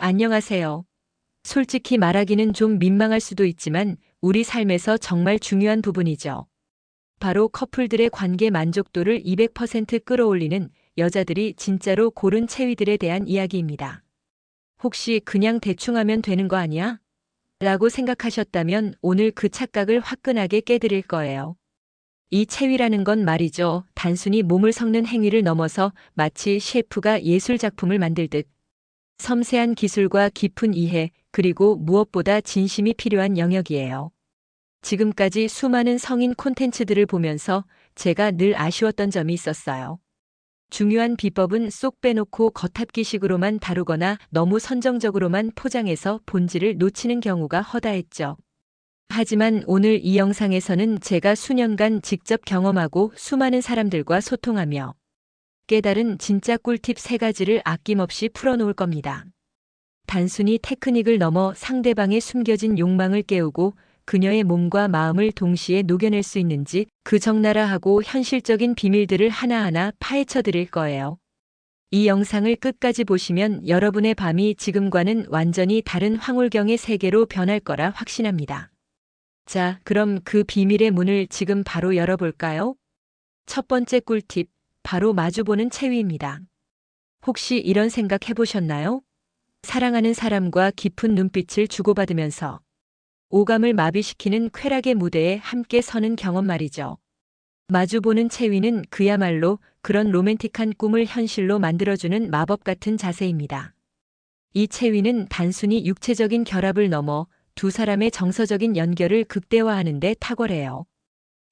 안녕하세요. 솔직히 말하기는 좀 민망할 수도 있지만 우리 삶에서 정말 중요한 부분이죠. 바로 커플들의 관계 만족도를 200% 끌어올리는 여자들이 진짜로 고른 체위들에 대한 이야기입니다. 혹시 그냥 대충 하면 되는 거 아니야? 라고 생각하셨다면 오늘 그 착각을 화끈하게 깨드릴 거예요. 이 체위라는 건 말이죠. 단순히 몸을 섞는 행위를 넘어서 마치 셰프가 예술 작품을 만들듯 섬세한 기술과 깊은 이해, 그리고 무엇보다 진심이 필요한 영역이에요. 지금까지 수많은 성인 콘텐츠들을 보면서 제가 늘 아쉬웠던 점이 있었어요. 중요한 비법은 쏙 빼놓고 겉핥기식으로만 다루거나 너무 선정적으로만 포장해서 본질을 놓치는 경우가 허다했죠. 하지만 오늘 이 영상에서는 제가 수년간 직접 경험하고 수많은 사람들과 소통하며 깨달은 진짜 꿀팁 3가지를 아낌없이 풀어놓을 겁니다. 단순히 테크닉을 넘어 상대방의 숨겨진 욕망을 깨우고 그녀의 몸과 마음을 동시에 녹여낼 수 있는지 그 적나라하고 현실적인 비밀들을 하나하나 파헤쳐 드릴 거예요. 이 영상을 끝까지 보시면 여러분의 밤이 지금과는 완전히 다른 황홀경의 세계로 변할 거라 확신합니다. 자, 그럼 그 비밀의 문을 지금 바로 열어볼까요? 첫 번째 꿀팁, 바로 마주보는 체위입니다. 혹시 이런 생각 해보셨나요? 사랑하는 사람과 깊은 눈빛을 주고받으면서 오감을 마비시키는 쾌락의 무대에 함께 서는 경험 말이죠. 마주보는 체위는 그야말로 그런 로맨틱한 꿈을 현실로 만들어주는 마법 같은 자세입니다. 이 체위는 단순히 육체적인 결합을 넘어 두 사람의 정서적인 연결을 극대화하는 데 탁월해요.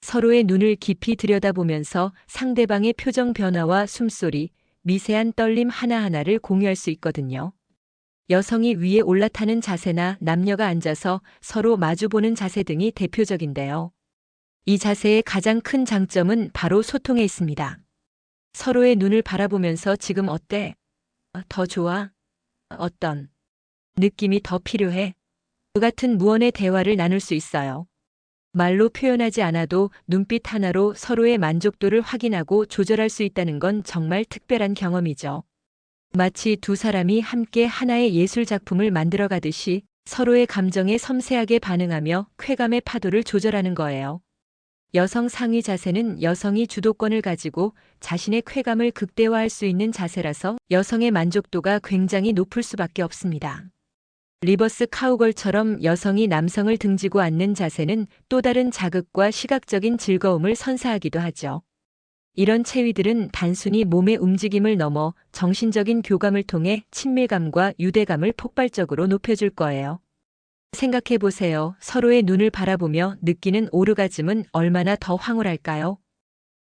서로의 눈을 깊이 들여다보면서 상대방의 표정 변화와 숨소리, 미세한 떨림 하나하나를 공유할 수 있거든요. 여성이 위에 올라타는 자세나 남녀가 앉아서 서로 마주보는 자세 등이 대표적인데요. 이 자세의 가장 큰 장점은 바로 소통에 있습니다. 서로의 눈을 바라보면서 지금 어때? 더 좋아? 어떤 느낌이 더 필요해? 그 같은 무언의 대화를 나눌 수 있어요. 말로 표현하지 않아도 눈빛 하나로 서로의 만족도를 확인하고 조절할 수 있다는 건 정말 특별한 경험이죠. 마치 두 사람이 함께 하나의 예술 작품을 만들어 가듯이 서로의 감정에 섬세하게 반응하며 쾌감의 파도를 조절하는 거예요. 여성 상위 자세는 여성이 주도권을 가지고 자신의 쾌감을 극대화할 수 있는 자세라서 여성의 만족도가 굉장히 높을 수밖에 없습니다. 리버스 카우걸처럼 여성이 남성을 등지고 앉는 자세는 또 다른 자극과 시각적인 즐거움을 선사하기도 하죠. 이런 체위들은 단순히 몸의 움직임을 넘어 정신적인 교감을 통해 친밀감과 유대감을 폭발적으로 높여줄 거예요. 생각해 보세요. 서로의 눈을 바라보며 느끼는 오르가즘은 얼마나 더 황홀할까요?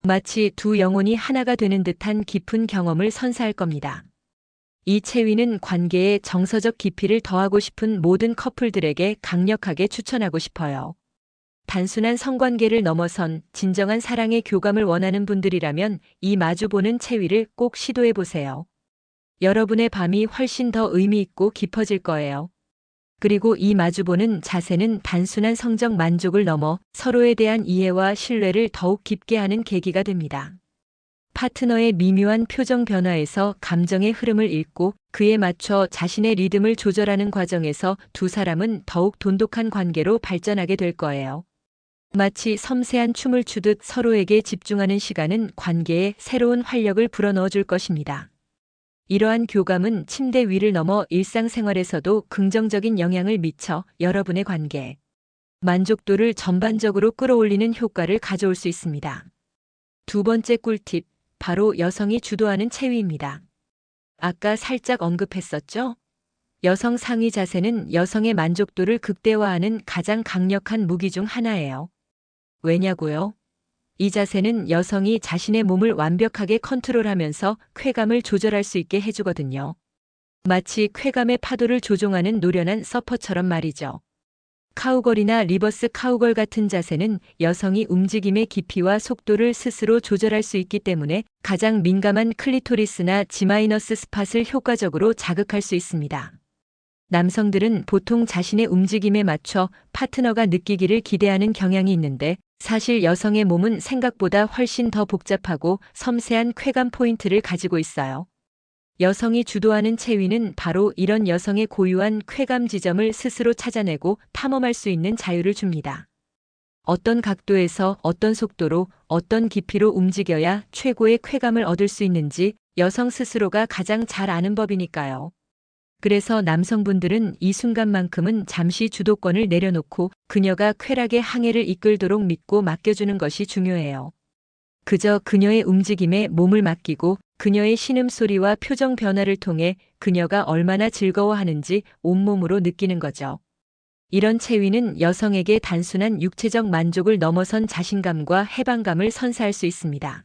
마치 두 영혼이 하나가 되는 듯한 깊은 경험을 선사할 겁니다. 이 체위는 관계에 정서적 깊이를 더하고 싶은 모든 커플들에게 강력하게 추천하고 싶어요. 단순한 성관계를 넘어선 진정한 사랑의 교감을 원하는 분들이라면 이 마주보는 체위를 꼭 시도해 보세요. 여러분의 밤이 훨씬 더 의미 있고 깊어질 거예요. 그리고 이 마주보는 자세는 단순한 성적 만족을 넘어 서로에 대한 이해와 신뢰를 더욱 깊게 하는 계기가 됩니다. 파트너의 미묘한 표정 변화에서 감정의 흐름을 읽고 그에 맞춰 자신의 리듬을 조절하는 과정에서 두 사람은 더욱 돈독한 관계로 발전하게 될 거예요. 마치 섬세한 춤을 추듯 서로에게 집중하는 시간은 관계에 새로운 활력을 불어넣어 줄 것입니다. 이러한 교감은 침대 위를 넘어 일상생활에서도 긍정적인 영향을 미쳐 여러분의 관계, 만족도를 전반적으로 끌어올리는 효과를 가져올 수 있습니다. 두 번째 꿀팁, 바로 여성이 주도하는 체위입니다. 아까 살짝 언급했었죠? 여성 상위 자세는 여성의 만족도를 극대화하는 가장 강력한 무기 중 하나예요. 왜냐고요? 이 자세는 여성이 자신의 몸을 완벽하게 컨트롤하면서 쾌감을 조절할 수 있게 해주거든요. 마치 쾌감의 파도를 조종하는 노련한 서퍼처럼 말이죠. 카우걸이나 리버스 카우걸 같은 자세는 여성이 움직임의 깊이와 속도를 스스로 조절할 수 있기 때문에 가장 민감한 클리토리스나 지마이너스 스팟을 효과적으로 자극할 수 있습니다. 남성들은 보통 자신의 움직임에 맞춰 파트너가 느끼기를 기대하는 경향이 있는데 사실 여성의 몸은 생각보다 훨씬 더 복잡하고 섬세한 쾌감 포인트를 가지고 있어요. 여성이 주도하는 체위는 바로 이런 여성의 고유한 쾌감 지점을 스스로 찾아내고 탐험할 수 있는 자유를 줍니다. 어떤 각도에서 어떤 속도로 어떤 깊이로 움직여야 최고의 쾌감을 얻을 수 있는지 여성 스스로가 가장 잘 아는 법이니까요. 그래서 남성분들은 이 순간만큼은 잠시 주도권을 내려놓고 그녀가 쾌락의 항해를 이끌도록 믿고 맡겨주는 것이 중요해요. 그저 그녀의 움직임에 몸을 맡기고 그녀의 신음소리와 표정 변화를 통해 그녀가 얼마나 즐거워하는지 온몸으로 느끼는 거죠. 이런 체위는 여성에게 단순한 육체적 만족을 넘어선 자신감과 해방감을 선사할 수 있습니다.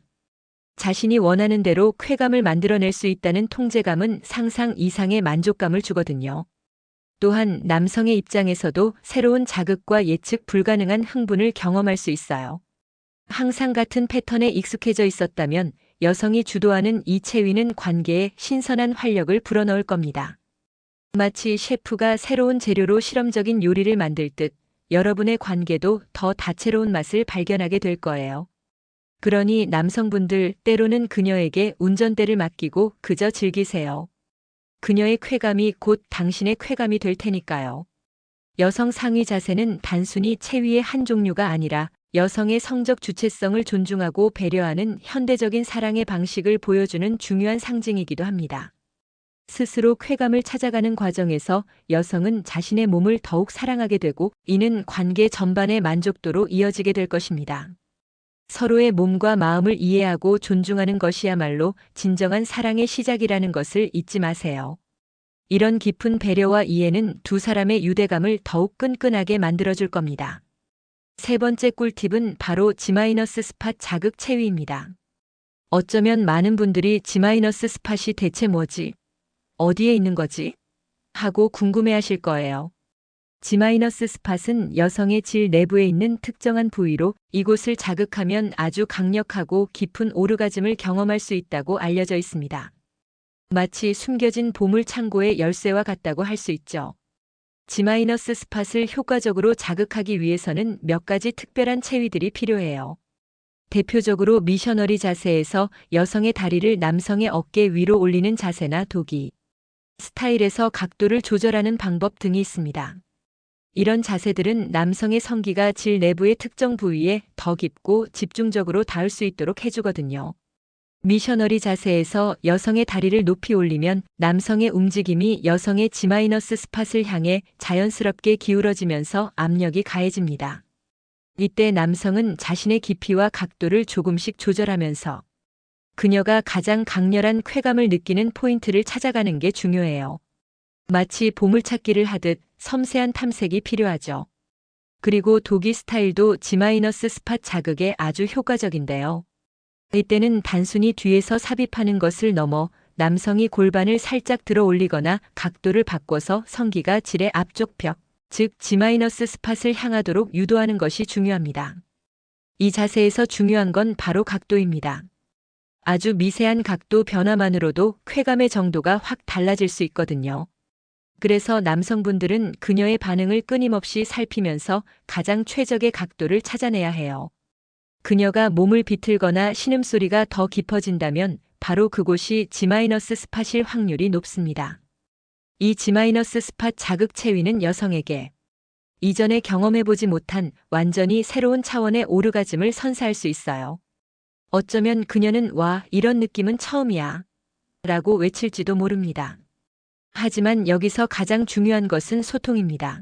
자신이 원하는 대로 쾌감을 만들어낼 수 있다는 통제감은 상상 이상의 만족감을 주거든요. 또한 남성의 입장에서도 새로운 자극과 예측 불가능한 흥분을 경험할 수 있어요. 항상 같은 패턴에 익숙해져 있었다면 여성이 주도하는 이 체위는 관계에 신선한 활력을 불어넣을 겁니다. 마치 셰프가 새로운 재료로 실험적인 요리를 만들 듯 여러분의 관계도 더 다채로운 맛을 발견하게 될 거예요. 그러니 남성분들 때로는 그녀에게 운전대를 맡기고 그저 즐기세요. 그녀의 쾌감이 곧 당신의 쾌감이 될 테니까요. 여성 상위 자세는 단순히 체위의 한 종류가 아니라 여성의 성적 주체성을 존중하고 배려하는 현대적인 사랑의 방식을 보여주는 중요한 상징이기도 합니다. 스스로 쾌감을 찾아가는 과정에서 여성은 자신의 몸을 더욱 사랑하게 되고 이는 관계 전반의 만족도로 이어지게 될 것입니다. 서로의 몸과 마음을 이해하고 존중하는 것이야말로 진정한 사랑의 시작이라는 것을 잊지 마세요. 이런 깊은 배려와 이해는 두 사람의 유대감을 더욱 끈끈하게 만들어줄 겁니다. 세 번째 꿀팁은 바로 G- 스팟 자극 체위입니다. 어쩌면 많은 분들이 G- 스팟이 대체 뭐지? 어디에 있는 거지? 하고 궁금해하실 거예요. G- 스팟은 여성의 질 내부에 있는 특정한 부위로 이곳을 자극하면 아주 강력하고 깊은 오르가즘을 경험할 수 있다고 알려져 있습니다. 마치 숨겨진 보물 창고의 열쇠와 같다고 할 수 있죠. G- 스팟을 효과적으로 자극하기 위해서는 몇 가지 특별한 체위들이 필요해요. 대표적으로 미셔너리 자세에서 여성의 다리를 남성의 어깨 위로 올리는 자세나 도기 스타일에서 각도를 조절하는 방법 등이 있습니다. 이런 자세들은 남성의 성기가 질 내부의 특정 부위에 더 깊고 집중적으로 닿을 수 있도록 해주거든요. 미셔너리 자세에서 여성의 다리를 높이 올리면 남성의 움직임이 여성의 G- 스팟을 향해 자연스럽게 기울어지면서 압력이 가해집니다. 이때 남성은 자신의 깊이와 각도를 조금씩 조절하면서 그녀가 가장 강렬한 쾌감을 느끼는 포인트를 찾아가는 게 중요해요. 마치 보물찾기를 하듯 섬세한 탐색이 필요하죠. 그리고 도기 스타일도 G- 스팟 자극에 아주 효과적인데요. 이때는 단순히 뒤에서 삽입하는 것을 넘어 남성이 골반을 살짝 들어 올리거나 각도를 바꿔서 성기가 질의 앞쪽 벽, 즉 G- 스팟을 향하도록 유도하는 것이 중요합니다. 이 자세에서 중요한 건 바로 각도입니다. 아주 미세한 각도 변화만으로도 쾌감의 정도가 확 달라질 수 있거든요. 그래서 남성분들은 그녀의 반응을 끊임없이 살피면서 가장 최적의 각도를 찾아내야 해요. 그녀가 몸을 비틀거나 신음소리가 더 깊어진다면 바로 그곳이 G- 스팟일 확률이 높습니다. 이 G- 스팟 자극 체위는 여성에게 이전에 경험해보지 못한 완전히 새로운 차원의 오르가즘을 선사할 수 있어요. 어쩌면 그녀는 와, 이런 느낌은 처음이야 라고 외칠지도 모릅니다. 하지만 여기서 가장 중요한 것은 소통입니다.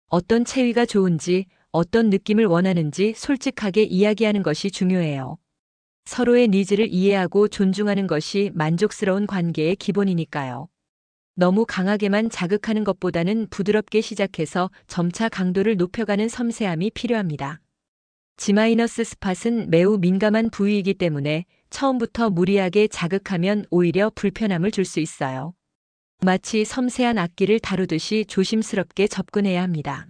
어떤 체위가 좋은지, 어떤 느낌을 원하는지 솔직하게 이야기하는 것이 중요해요. 서로의 니즈를 이해하고 존중하는 것이 만족스러운 관계의 기본이니까요. 너무 강하게만 자극하는 것보다는 부드럽게 시작해서 점차 강도를 높여가는 섬세함이 필요합니다. G- 스팟은 매우 민감한 부위이기 때문에 처음부터 무리하게 자극하면 오히려 불편함을 줄 수 있어요. 마치 섬세한 악기를 다루듯이 조심스럽게 접근해야 합니다.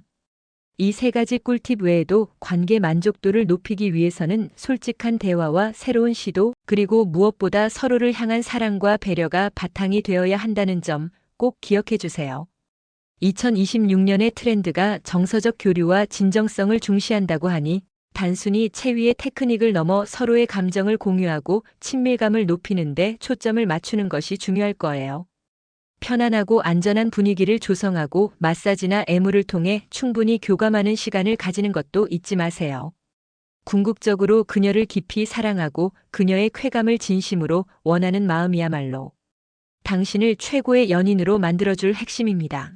이 세 가지 꿀팁 외에도 관계 만족도를 높이기 위해서는 솔직한 대화와 새로운 시도, 그리고 무엇보다 서로를 향한 사랑과 배려가 바탕이 되어야 한다는 점 꼭 기억해 주세요. 2026년의 트렌드가 정서적 교류와 진정성을 중시한다고 하니 단순히 체위의 테크닉을 넘어 서로의 감정을 공유하고 친밀감을 높이는 데 초점을 맞추는 것이 중요할 거예요. 편안하고 안전한 분위기를 조성하고 마사지나 애무를 통해 충분히 교감하는 시간을 가지는 것도 잊지 마세요. 궁극적으로 그녀를 깊이 사랑하고 그녀의 쾌감을 진심으로 원하는 마음이야말로 당신을 최고의 연인으로 만들어줄 핵심입니다.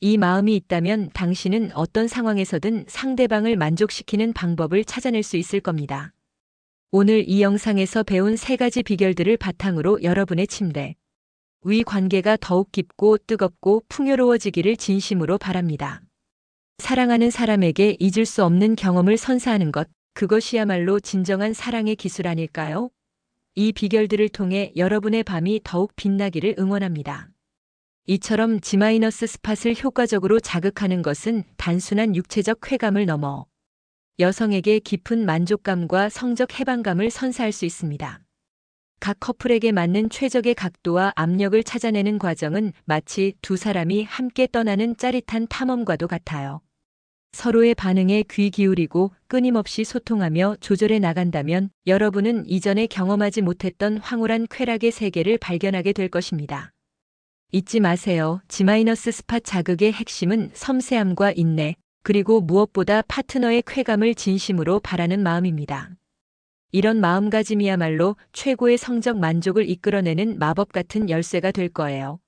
이 마음이 있다면 당신은 어떤 상황에서든 상대방을 만족시키는 방법을 찾아낼 수 있을 겁니다. 오늘 이 영상에서 배운 3가지 비결들을 바탕으로 여러분의 침대 위 관계가 더욱 깊고 뜨겁고 풍요로워지기를 진심으로 바랍니다. 사랑하는 사람에게 잊을 수 없는 경험을 선사하는 것, 그것이야말로 진정한 사랑의 기술 아닐까요? 이 비결들을 통해 여러분의 밤이 더욱 빛나기를 응원합니다. 이처럼 G- 스팟을 효과적으로 자극하는 것은 단순한 육체적 쾌감을 넘어 여성에게 깊은 만족감과 성적 해방감을 선사할 수 있습니다. 각 커플에게 맞는 최적의 각도와 압력을 찾아내는 과정은 마치 두 사람이 함께 떠나는 짜릿한 탐험과도 같아요. 서로의 반응에 귀 기울이고 끊임없이 소통하며 조절해 나간다면 여러분은 이전에 경험하지 못했던 황홀한 쾌락의 세계를 발견하게 될 것입니다. 잊지 마세요. G- 스팟 자극의 핵심은 섬세함과 인내, 그리고 무엇보다 파트너의 쾌감을 진심으로 바라는 마음입니다. 이런 마음가짐이야말로 최고의 성적 만족을 이끌어내는 마법 같은 열쇠가 될 거예요.